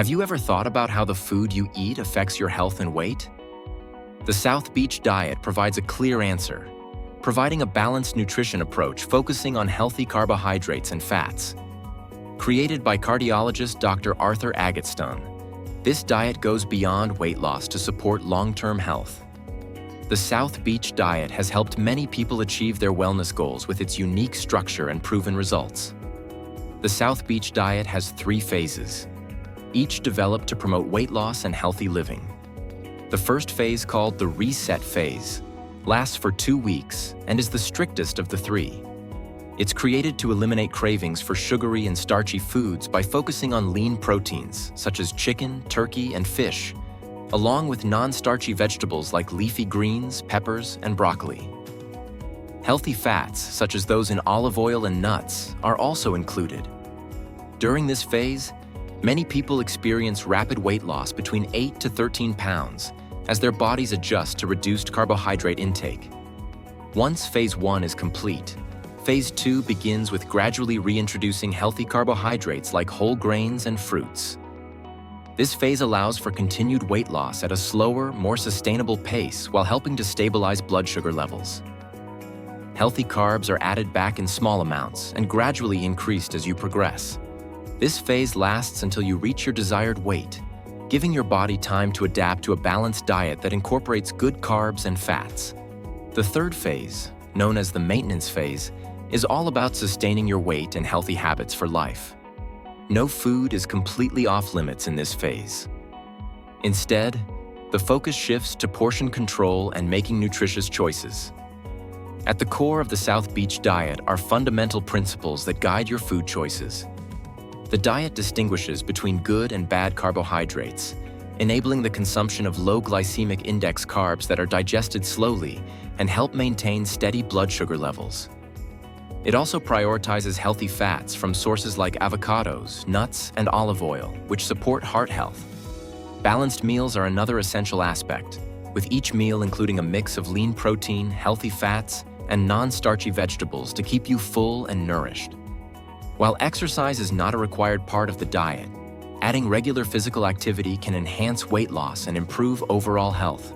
Have you ever thought about how the food you eat affects your health and weight? The South Beach diet provides a clear answer, providing a balanced nutrition approach focusing on healthy carbohydrates and fats. Created by cardiologist Dr. Arthur Agatston, this diet goes beyond weight loss to support long-term health. The South Beach diet has helped many people achieve their wellness goals with its unique structure and proven results. The South Beach diet has 3 phases, each developed to promote weight loss and healthy living. The first phase, called the reset phase, lasts for 2 weeks and is the strictest of the 3. It's created to eliminate cravings for sugary and starchy foods by focusing on lean proteins such as chicken, turkey, and fish, along with non-starchy vegetables like leafy greens, peppers, and broccoli. Healthy fats, such as those in olive oil and nuts, are also included. During this phase, many people experience rapid weight loss between 8 to 13 pounds as their bodies adjust to reduced carbohydrate intake. Once Phase 1 is complete, Phase 2 begins with gradually reintroducing healthy carbohydrates like whole grains and fruits. This phase allows for continued weight loss at a slower, more sustainable pace while helping to stabilize blood sugar levels. Healthy carbs are added back in small amounts and gradually increased as you progress. This phase lasts until you reach your desired weight, giving your body time to adapt to a balanced diet that incorporates good carbs and fats. The third phase, known as the maintenance phase, is all about sustaining your weight and healthy habits for life. No food is completely off limits in this phase. Instead, the focus shifts to portion control and making nutritious choices. At the core of the South Beach diet are fundamental principles that guide your food choices. The diet distinguishes between good and bad carbohydrates, enabling the consumption of low glycemic index carbs that are digested slowly and help maintain steady blood sugar levels. It also prioritizes healthy fats from sources like avocados, nuts, and olive oil, which support heart health. Balanced meals are another essential aspect, with each meal including a mix of lean protein, healthy fats, and non-starchy vegetables to keep you full and nourished. While exercise is not a required part of the diet, adding regular physical activity can enhance weight loss and improve overall health.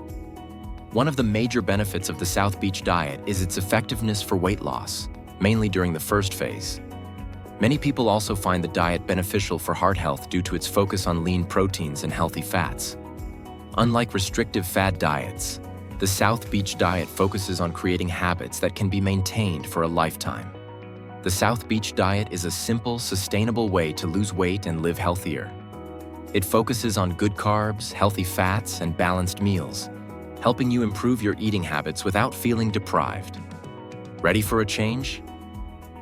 One of the major benefits of the South Beach diet is its effectiveness for weight loss, mainly during the first phase. Many people also find the diet beneficial for heart health due to its focus on lean proteins and healthy fats. Unlike restrictive fad diets, the South Beach diet focuses on creating habits that can be maintained for a lifetime. The South Beach diet is a simple, sustainable way to lose weight and live healthier. It focuses on good carbs, healthy fats, and balanced meals, helping you improve your eating habits without feeling deprived. Ready for a change?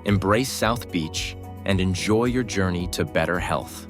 Embrace South Beach and enjoy your journey to better health.